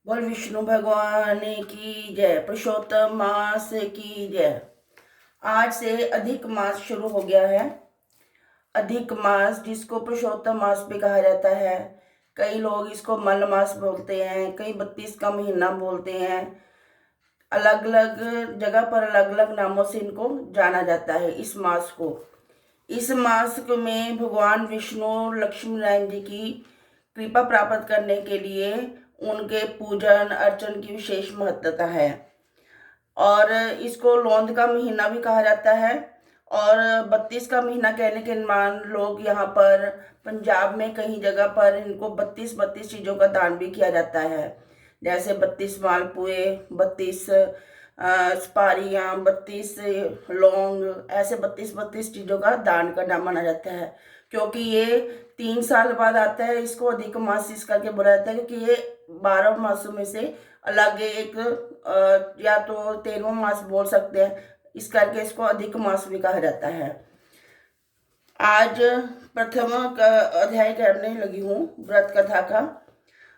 बोल विष्णु भगवान की जय। पुरुषोत्तम मास की जय। आज से अधिक मास शुरू हो गया है। अधिक मास जिसको पुरुषोत्तम मास भी कहा जाता है। कई लोग इसको मल मास बोलते हैं, कई 32 का महीना बोलते हैं। अलग अलग जगह पर अलग अलग नामों से इनको जाना जाता है। इस मास को, इस मास में भगवान विष्णु लक्ष्मी नारायण जी की कृपा प्राप्त करने के लिए उनके पूजन अर्चन की विशेष महत्वता है। और इसको लौंद का महीना भी कहा जाता है। और 32 का महीना कहने के मान लोग यहाँ पर पंजाब में कई जगह पर इनको 32 चीज़ों का दान भी किया जाता है। जैसे 32 मालपुए, 32 सुपारियाँ, 32 लौंग, ऐसे 32 चीज़ों का दान करना माना जाता है। क्योंकि ये 3 साल बाद आता है, इसको अधिक मास इस करके बोला जाता है क्योंकि ये 12 मासों में से अलग एक या तो 13वां मास बोल सकते हैं। इस करके इसको अधिक मास भी कहा जाता है। आज प्रथम अध्याय करने लगी हूँ व्रत कथा का।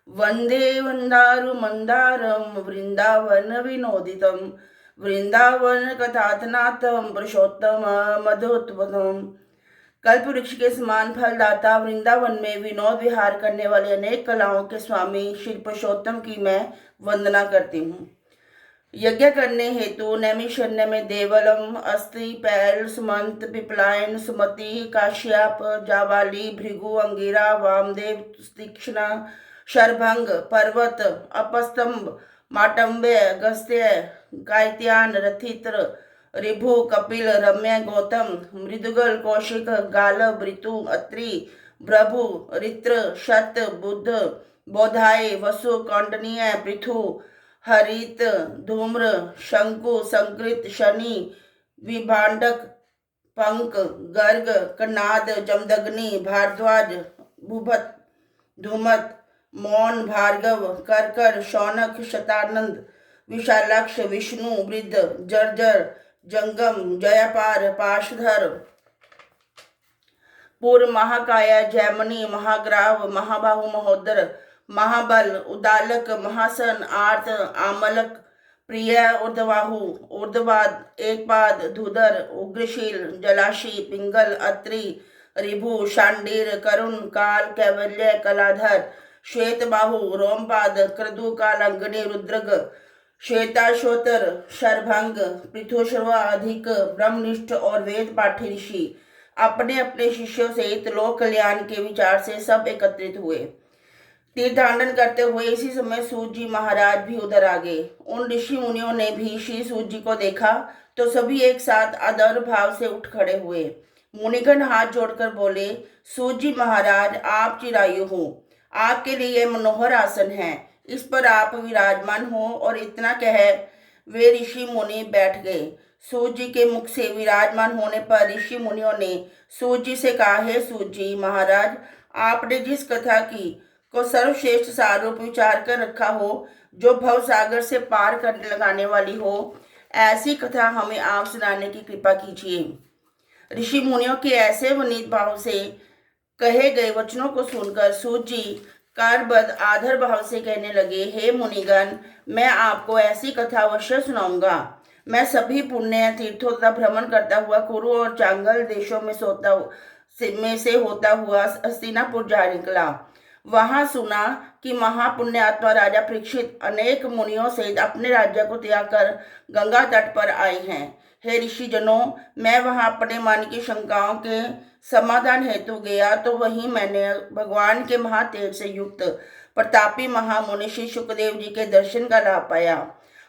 वंदे वंदारु मंदारम वृंदावन विनोदितम वृंदावन कथातनाथम पुरुषोत्तम मधुत्वतम। कल्प वृक्ष के समान फलदाता वृंदावन में विनोद विहार करने वाले अनेक कलाओं के स्वामी श्री पुरुषोत्तम की मैं वंदना करती हूँ। यज्ञ करने हेतु नैमिषारण्य में देवलम, अस्ति, पैल, सुमंत, पिपलायन, सुमति, काश्यप, जाबाली, भृगु, अंगिरा, वामदेव, तीक्ष्ण, शरभंग, पर्वत, अपस्तंभ, माटम्बे, अगस्त्य, कायत्यान, रथित्र, ऋभु, कपिल, रम्य, गौतम, मृदुगल, कौशिक, गालब, ऋतु, अत्रि, भृभु, रित्र, शत, बुद्ध, बोधाय, वसु, कौंडनीय, पृथु, हरित, धूम्र, शंकु, संकृत, शनि, विभांडक, पंक, गर्ग, कनाद, जमदग्नि, भारद्वाज, भूभत, धूमत, मौन, भार्गव, करकर, शौनक, शतानंद, विशालाक्ष, विष्णु, वृद्ध, जर्जर, जंगम, जयापार, पाशधर, पूर्व, महाकाया, जैमनी, महाग्राव, महाबाहु, महोदर, महाबल, उदालक, महासन, आर्त, आमलक, प्रिय, ऊर्ध्वाहु, ऊर्ध्वपाद, एकपाद, धुधर, उग्रशील, जलाशी, पिंगल, अत्रि, ऋभु, शांडीर, करुण, काल, कैवल्य, कलाधर, श्वेत बाहु, रोमपाद, क्रदु, कालंगनी, रुद्रग, श्वेताश्वतर, शरभंग, पृथुश्रवा, अधिक, ब्रह्मनिष्ठ और वेद पाठी ऋषि अपने अपने शिष्यों सहित लोक कल्याण के विचार से सब एकत्रित हुए। तीर्थाटन करते हुए इसी समय सूत जी महाराज भी उधर आ गए। उन ऋषि मुनियों ने भी श्री सूत जी को देखा तो सभी एक साथ आदर भाव से उठ खड़े हुए। मुनिगण हाथ जोड़कर बोले, सूत जी महाराज, आप चिरायु हो, आपके लिए यह मनोहर आसन है, इस पर आप विराजमान हो। और इतना कह वे ऋषि मुनि बैठ गए। सूत जी के मुख से विराजमान होने पर ऋषि मुनियों ने सूत जी से कहा, हे सूत जी महाराज, आपने जिस कथा की को सर्वश्रेष्ठ सारूप विचार कर रखा हो, जो भव सागर से पार कर लगाने वाली हो, ऐसी कथा हमें आप सुनाने की कृपा कीजिए। ऋषि मुनियों के ऐसे वनीत भाव से कहे गए वचनों को सुनकर सूत जी कारबद्ध आदर भाव से कहने लगे, हे मुनिगण, मैं आपको ऐसी कथा अवश्य सुनाऊंगा। मैं सभी पुण्य तीर्थों का भ्रमण करता हुआ कुरु और चांगल देशों में से होता हुआ हस्तिनापुर जा निकला। वहां सुना कि महापुण्यात्मा राजा परीक्षित अनेक मुनियों सहित अपने राज्य को त्याग कर गंगा तट पर आए हैं। हे ऋषि जनों, मैं वहां अपने मन की शंकाओं के समाधान हेतु गया तो वहीं मैंने भगवान के महातेज से युक्त प्रतापी महामुनि श्री सुखदेव जी के दर्शन का लाभ पाया।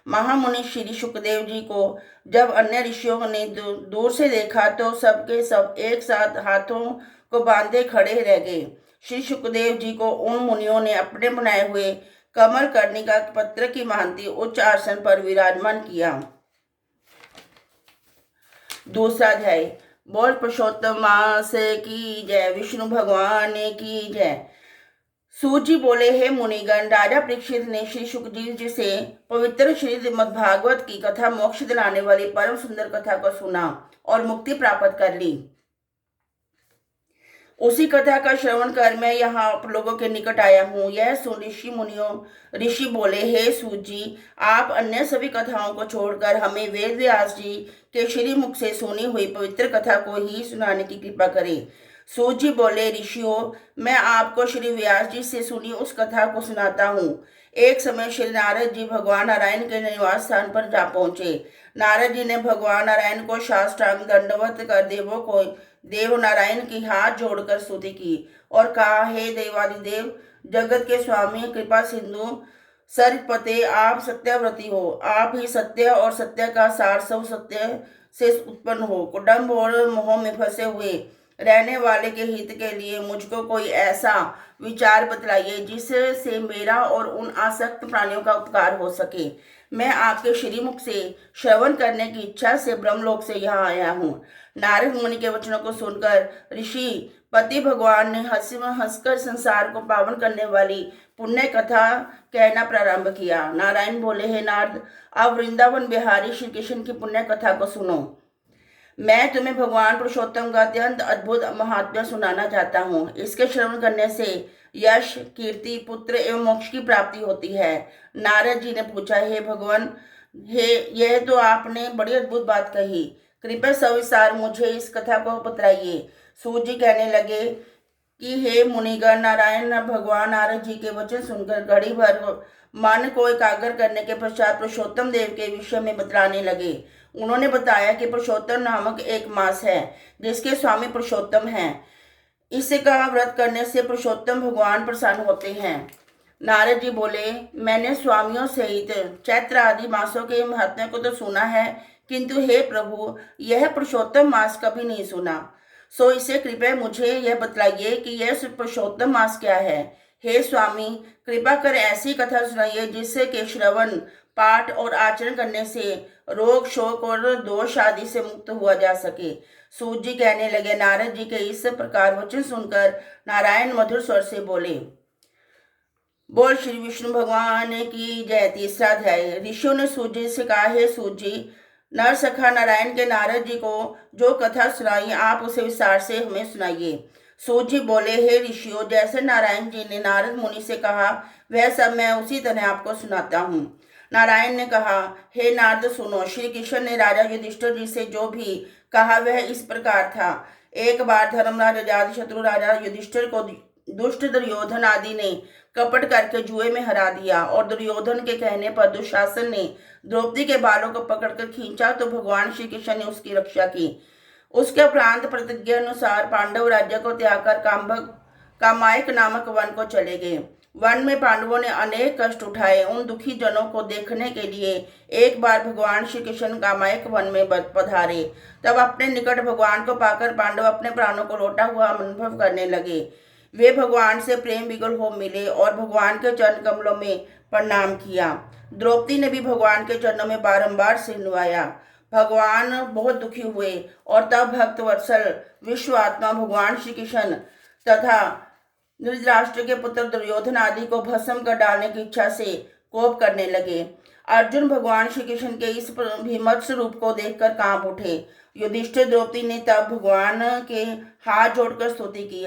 महामुनि श्री सुखदेव जी को जब अन्य ऋषियों ने दूर से देखा तो सबके सब एक साथ हाथों को बांधे खड़े रह गए। श्री सुखदेव जी को उन मुनियों ने अपने बनाए हुए कमल कर्णिका पत्र की भांति उच्च आसन पर विराजमान किया। दूसरा अध्याय। बोल पुरुषोत्तम मास की जय, विष्णु भगवान की जय। सूत जी बोले, हे मुनिगण, राजा परीक्षित ने श्री सुखदेव जी से पवित्र श्रीमद्भागवत की कथा मोक्ष दिलाने वाली परम सुंदर कथा को सुना और मुक्ति प्राप्त कर ली। उसी कथा का श्रवण कर मैं यहाँ आप लोगों के निकट आया हूँ। यह सुन ऋषि बोले, हे सूत जी, आप अन्य सभी कथाओं को छोड़कर हमें वेद व्यास जी के श्री मुख से सुनी हुई पवित्र कथा को ही सुनाने की कृपा करें। सूत जी बोले, ऋषियों, मैं आपको श्री व्यास जी से सुनी उस कथा को सुनाता हूँ। एक समय श्री नारद जी भगवान नारायण के निवास स्थान पर जा पहुंचे। नारद जी ने भगवान नारायण को साष्टांग दंडवत कर देव नारायण की हाथ जोड़कर स्तुति की और कहा, हे देवादिदेव, जगत के स्वामी, कृपा सिंधु, सर्वपते, आप सत्याव्रती हो। आप ही सत्य और सत्य का सार, सब सत्य से उत्पन्न हो। कुटुंब और मोह में फंसे हुए रहने वाले के हित के लिए मुझको कोई ऐसा विचार बतलाइए जिससे मेरा और उन आसक्त प्राणियों का उपकार हो सके। मैं आपके श्रीमुख से श्रवण करने की इच्छा से ब्रह्मलोक से यहाँ आया हूँ। नारद मुनि के वचनों को सुनकर ऋषि पति भगवान ने हंसकर संसार को पावन करने वाली पुण्य कथा कहना प्रारंभ किया। नारायण बोले, हे नारद, अब वृंदावन बिहारी श्री कृष्ण की पुण्य कथा को सुनो। मैं तुम्हें भगवान पुरुषोत्तम का अत्यंत अद्भुत महात्म्य सुनाना चाहता हूँ। इसके श्रवण करने से यश, कीर्ति, पुत्र एवं मोक्ष की प्राप्ति होती है। नारद जी ने पूछा, हे भगवान, हे, यह तो आपने बड़ी अद्भुत बात कही। कृपया सविस्तार मुझे इस कथा को बतलाइए। सूत जी कहने लगे कि हे मुनिगण, नारायण भगवान नारद जी के वचन सुनकर घड़ी भर मन को एकाग्र करने के पश्चात पुरुषोत्तम देव के विषय में बतलाने लगे। उन्होंने बताया कि पुरुषोत्तम नामक एक मास है जिसके स्वामी पुरुषोत्तम हैं। इसका व्रत करने से पुरुषोत्तम भगवान प्रसन्न होते हैं। नारद जी बोले, मैंने स्वामियों सहित चैत्र आदि मासों के महत्व को तो सुना है, किंतु हे प्रभु, यह पुरुषोत्तम मास कभी नहीं सुना। सो इसे कृपया मुझे यह बतलाइए कि यह पुरुषोत्तम मास क्या है। हे स्वामी, कृपा कर ऐसी कथा सुनाइए जिससे कि श्रवण, पाठ और आचरण करने से रोग, शोक और दोष आदि से मुक्त हुआ जा सके। सूत जी कहने लगे, नारद जी के इस प्रकार वचन सुनकर नारायण मधुर स्वर से बोले, बोल श्री विष्णु भगवान की जय। तीसरा अध्याय। ऋषियों ने सूत जी से कहा, हे सूत जी, नर सखा नारायण के नारद जी को जो कथा सुनाई, आप उसे विस्तार से हमें सुनाइए। सूत जी बोले, हे ऋषियों, जैसे नारायण जी ने नारद मुनि से कहा, वह सब मैं उसी तरह आपको सुनाता हूँ। नारायण ने कहा, हे नारद, सुनो। श्री कृष्ण ने राजा युधिष्ठिर जी से जो भी कहा वह इस प्रकार था। एक बार धर्मराज अजातशत्रु राजा युधिष्ठिर को दुष्ट दुर्योधन आदि ने कपट करके जुए में हरा दिया और दुर्योधन के कहने पर दुशासन ने द्रौपदी के बालों को पकड़कर खींचा तो भगवान श्री कृष्ण ने उसकी रक्षा की। उसके उपरांत प्रतिज्ञा अनुसार पांडव राज्य को त्याग कर कामायक नामक वन को चले गए। वन में पांडवों ने अनेक कष्ट उठाए। उन दुखी जनों को देखने के लिए एक बार भगवान श्री कृष्ण कामायक वन में पधारे। तब अपने निकट भगवान को पाकर पांडव अपने प्राणों को लौटा हुआ अनुभव करने लगे। वे भगवान से प्रेम विगल हो मिले और भगवान के चरण कमलों में प्रणाम किया। द्रौपदी ने भी भगवान के चरणों में बारंबार सिर नुआया। भगवान बहुत दुखी हुए और तब भक्त वत्सल विश्वात्मा भगवान श्री कृष्ण तथा धृतराष्ट्र के पुत्र दुर्योधन आदि को भस्म कर डालने की इच्छा से कोप करने लगे। अर्जुन भगवान श्री कृष्ण के इस भीमत्स रूप को देखकर कांप उठे। युधिष्ठिर, द्रौपदी ने तब भगवान के हाथ जोड़कर स्तुति की।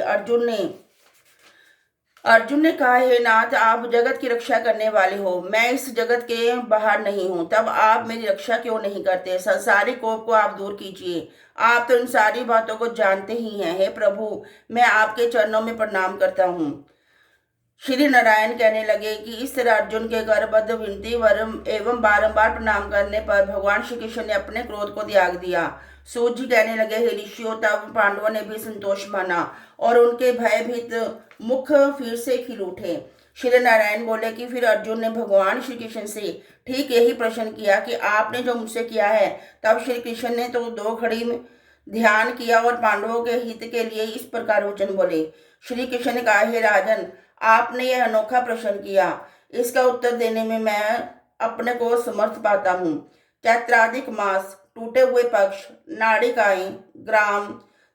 अर्जुन ने कहा, हे नाथ, आप जगत की रक्षा करने वाले हो। मैं इस जगत के बाहर नहीं हूँ, तब आप मेरी रक्षा क्यों नहीं करते? संसारिक कोप को आप दूर कीजिए। आप तो इन सारी बातों को जानते ही हैं। हे प्रभु, मैं आपके चरणों में प्रणाम करता हूँ। श्री नारायण कहने लगे कि इस तरह अर्जुन के गर्भबद्ध विनती एवं बारंबार प्रणाम करने पर भगवान श्री कृष्ण ने अपने क्रोध को त्याग दिया। सूत जी कहने लगे, हे ऋषियों, तब पांडवों ने भी संतोष माना और उनके भयभीत मुख फिर से खिल उठे। श्री नारायण बोले कि फिर अर्जुन ने भगवान श्री कृष्ण से ठीक यही प्रश्न किया कि आपने जो मुझसे किया है। तब श्री कृष्ण ने तो 2 घड़ी में ध्यान किया और पांडवों के हित के लिए इस प्रकार वचन बोले। श्री कृष्ण ने कहा, हे राजन, आपने यह अनोखा प्रश्न किया, इसका उत्तर देने में मैं अपने को समर्थ पाता हूँ। चैत्राधिक मास, टूटे हुए पक्ष, नाड़िकाएं, ग्राम,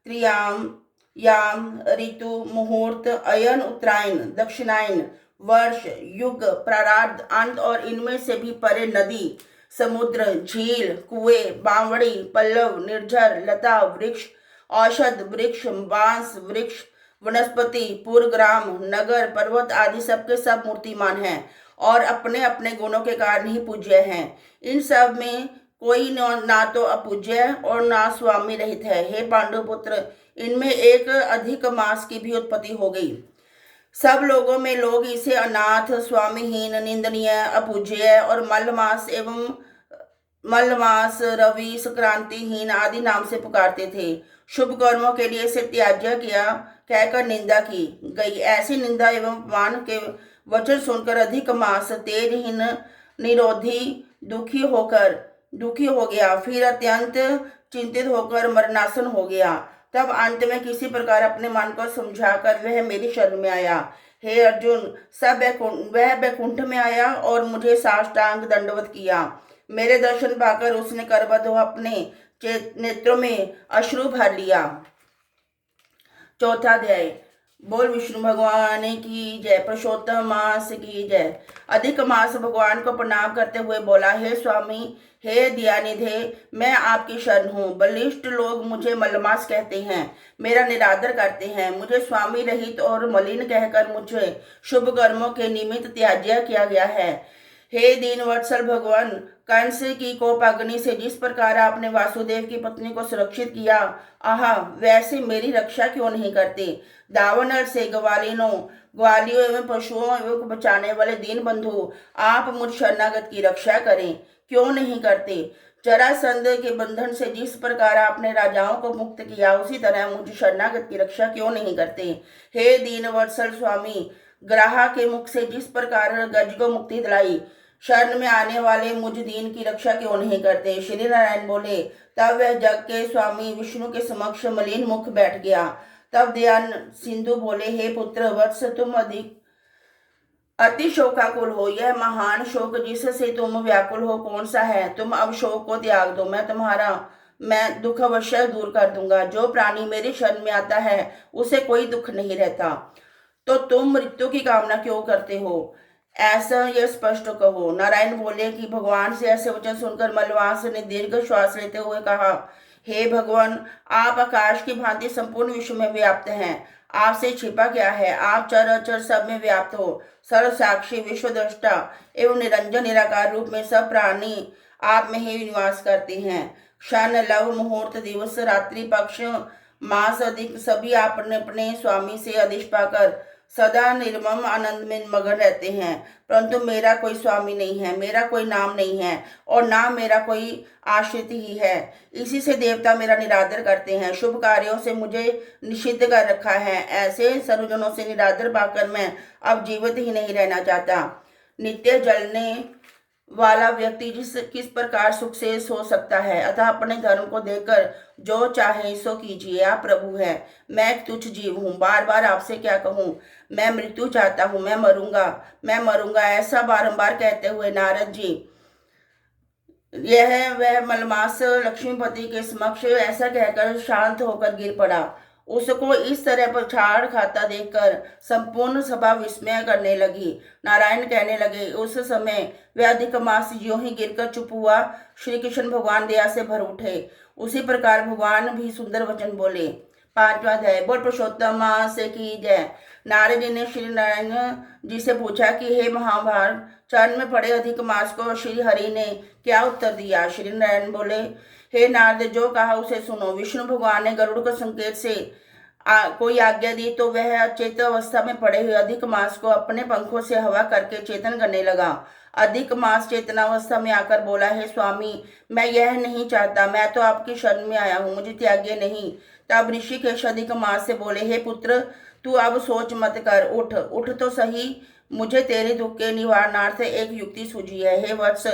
त्रियाम, याम, ऋतु, मुहूर्त, अयन, उत्तरायण, दक्षिणायन, वर्ष, युग, प्राराब्ध, अंत और इनमें से भी परे नदी, समुद्र, झील, कुएं, बावड़ी, पल्लव, निर्झर, लता, वृक्ष, औषध वृक्ष, बांस वृक्ष, वनस्पति, पुरग्राम, नगर, पर्वत आदि सबके सब मूर्तिमान हैं और अपने अपने गुणों के कारण ही पूज्य हैं। इन सब में कोई ना तो अपूज्य और ना स्वामी रहित है। हे पांडुपुत्र, इनमें एक अधिक मास की भी उत्पत्ति हो गई। सब लोगों में लोग इसे अनाथ, स्वामीहीन, निंदनीय, अपूज्य और मलमास, रवि, संक्रांतिहीन आदि नाम से पुकारते थे। शुभ कर्मों के लिए इसे त्याज्य किया कहकर निंदा की गई। ऐसी निंदा एवं अपमान के वचन सुनकर अधिक मास तेजहीन, निरोधी, दुखी हो गया। फिर अत्यंत चिंतित होकर मरणासन हो गया। तब अंत में किसी प्रकार अपने मन को समझाकर वह मेरी शरण में आया। हे अर्जुन, वह बैकुंठ में आया और मुझे साष्टांग दंडवत किया। मेरे दर्शन पाकर उसने करबद्ध हो अपने नेत्रों में अश्रु भर लिया। चौथा अध्याय। बोल विष्णु भगवान की जय। पुरुषोत्तम मास की जय। अधिक मास भगवान को प्रणाम करते हुए बोला, हे स्वामी, हे दयानिधे, मैं आपकी शरण हूँ। बलिष्ठ लोग मुझे मलमास कहते हैं, मेरा निरादर करते हैं। मुझे स्वामी रहित और मलिन कहकर मुझे शुभ कर्मों के निमित्त त्याज्य किया गया है। हे दीन वत्सल भगवान, कंस की कोपाग्नि से जिस प्रकार आपने वासुदेव की पत्नी को सुरक्षित किया, आहा, वैसे मेरी रक्षा क्यों नहीं करते। दावानल से ग्वालियों एवं पशुओं एवं बचाने वाले दीन बंधु, आप मुझ शरणागत की रक्षा करें, क्यों नहीं करते। जरासंध के बंधन से जिस प्रकार आपने राजाओं को मुक्त किया, उसी तरह मुझ शरणागत की रक्षा क्यों नहीं करते। हे दीन वत्सल स्वामी, ग्राह के मुख से जिस प्रकार गज को मुक्ति दिलाई, शरण में आने वाले मुझ दीन की रक्षा क्यों नहीं करते। श्री नारायण बोले। तब वह जग के स्वामी विष्णु के समक्ष मलिन मुख बैठ गया। तब दयान सिंधु बोले, हे पुत्र वत्स, तुम अति शोकाकुल हो। यह महान शोक जिससे तुम व्याकुल हो कौन सा है। तुम अब शोक को त्याग दो, मैं दुख अवश्य दूर कर दूंगा। जो प्राणी मेरी शरण में आता है उसे कोई दुख नहीं रहता। तो तुम मृत्यु की कामना क्यों करते हो, ऐसा यह स्पष्ट कहो। नारायण बोले कि भगवान से ऐसे वचन सुनकर मलवास ने दीर्घ श्वास लेते हुए कहा, हे भगवान, आप आकाश की भांति संपूर्ण विश्व में व्याप्त हैं। आपसे छिपा क्या है। आप चर अचर सब में व्याप्त हो। सर्व साक्षी, विश्व दृष्टा एवं निरंजन निराकार रूप में सब प्राणी आप में ही निवास करते हैं। क्षण, लव, मुहूर्त, दिवस, रात्रि, पक्ष, मास अधिक सभी आपने अपने स्वामी से आदेश पाकर सदा निर्मम आनंद में मगन रहते हैं। परंतु मेरा कोई स्वामी नहीं है, मेरा कोई नाम नहीं है और ना मेरा कोई आश्रित ही है। इसी से देवता मेरा निरादर करते हैं। शुभ कार्यों से मुझे निषिद्ध कर रखा है। ऐसे सर्वजनों से निरादर पाकर मैं अब जीवित ही नहीं रहना चाहता। नित्य जलने वाला व्यक्ति किस प्रकार सुख से सो सकता है। अतः अपने धर्म को देखकर जो चाहे सो कीजिए। आप प्रभु हैं, मैं एक तुच्छ जीव हूँ। बार बार आपसे क्या कहूँ। मैं मृत्यु चाहता हूँ, मैं मरूंगा, ऐसा बारंबार कहते हुए नारद जी वह मलमास लक्ष्मीपति के समक्ष ऐसा कहकर शांत होकर गिर पड़ा। उसको इस तरह पछाड़ खाता देखकर संपूर्ण सभा विस्मय करने लगी। नारायण कहने लगे, उस समय वह अधिक मास ज्यों ही गिरकर चुप हुआ, श्री कृष्ण भगवान दया से भर उठे। उसी प्रकार भगवान भी सुंदर वचन बोले। पांचवा अध्याय। बोल पुरुषोत्तम मास की जय। नारद जी ने श्री नारायण जी से पूछा कि हे महाभार, चरण में पड़े अधिक मास को श्री हरि ने क्या उत्तर दिया। श्री नारायण बोले, हे नारद, जो कहा उसे सुनो। विष्णु भगवान ने गरुड़ को संकेत से कोई आज्ञा दी तो वह अचेत अवस्था में पड़े हुए अधिक मास को अपने पंखों से हवा करके चेतन करने लगा। अधिक मास चेतनावस्था में आकर बोला, हे स्वामी, मैं यह नहीं चाहता, मैं तो आपकी शरण में आया हूँ, मुझे त्यागे नहीं। तब ऋषिकेश अधिक मास से बोले, हे पुत्र, तू अब सोच मत कर, उठ तो सही। मुझे तेरे दुख के निवारणार्थ एक युक्ति सूझी है। हे वत्स,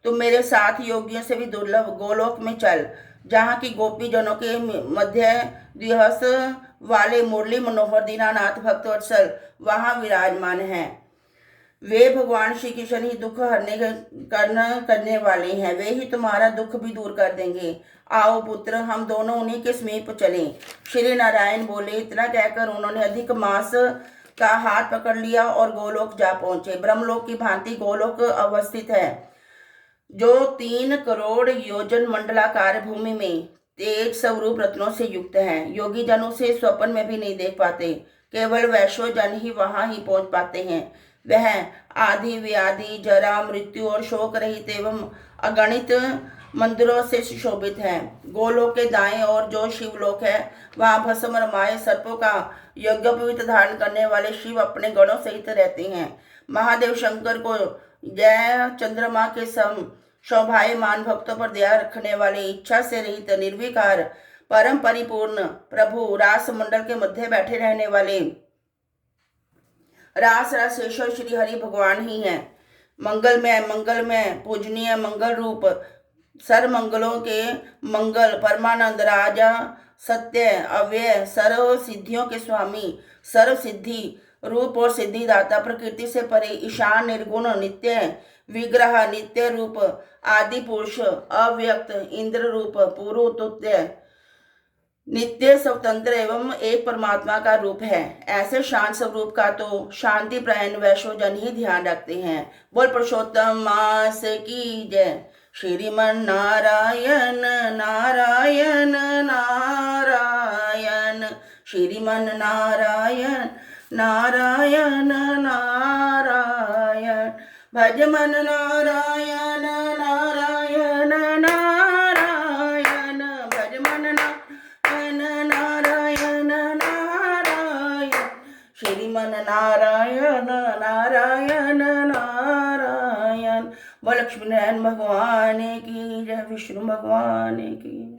तुम मेरे साथ योगियों से भी दुर्लभ गोलोक में चल, जहाँ की गोपी जनों के मध्य द्विहस वाले मुरली मनोहर दीनानाथ भक्तवत्सल वहाँ विराजमान हैं। वे भगवान श्री कृष्ण ही दुख करने वाले हैं। वे ही तुम्हारा दुख भी दूर कर देंगे। आओ पुत्र, हम दोनों उन्हीं के समीप चलें। श्री नारायण बोले। इतना कहकर उन्होंने अधिक मास का हाथ पकड़ लिया और गोलोक जा पहुंचे। ब्रह्मलोक की भांति गोलोक अवस्थित है, जो 3 करोड़ योजन मंडलाकार भूमि में तेज स्वरूप रत्नों से युक्त है। योगी जन उसे स्वप्न में भी नहीं देख पाते। केवल वैश्वजन ही वहां ही पहुंच पाते हैं। वह आदि व्याधि जरा मृत्यु और शोक रहित एवं अगणित मंदिरों से सुशोभित है। गोलोक के दाएं ओर जो शिवलोक है वहां भस्म रमाए सर्पों का यज्ञोपवीत धारण करने वाले शिव अपने गणों सहित रहते हैं। महादेव शंकर को जय चंद्रमा के सम शोभायमान भक्तों पर दया रखने वाले इच्छा से रहित निर्विकार परम परिपूर्ण प्रभु रास मंडल के मध्य बैठे रहने वाले रास रासेश्वर श्री हरि भगवान ही हैं। मंगलमय पूजनीय मंगल रूप सर्वमंगलों के मंगल परमानंद राजा सत्य अव्यय सर्व सिद्धियों के स्वामी सर्व सिद्धि रूप और सिद्धिदाता प्रकृति से परे ईशान निर्गुण नित्य विग्रह नित्य रूप आदि पुरुष अव्यक्त इंद्र रूप पुरुतुत्य नित्य स्वतंत्र एवं एक परमात्मा का रूप है। ऐसे शांत स्वरूप का तो शांति प्रायण वैश्वजन ही ध्यान रखते हैं। बोल पुरुषोत्तम मास की जय। श्रीमन नारायण नारायण नारायण श्रीमन नारायण नारायण नारायण भज मन नारायण नारायण नारायण भज मन नारायण नारायण श्रीमन नारायण नारायण नारायण। बोल लक्ष्मीनारायण भगवान की जय, विष्णु भगवान की।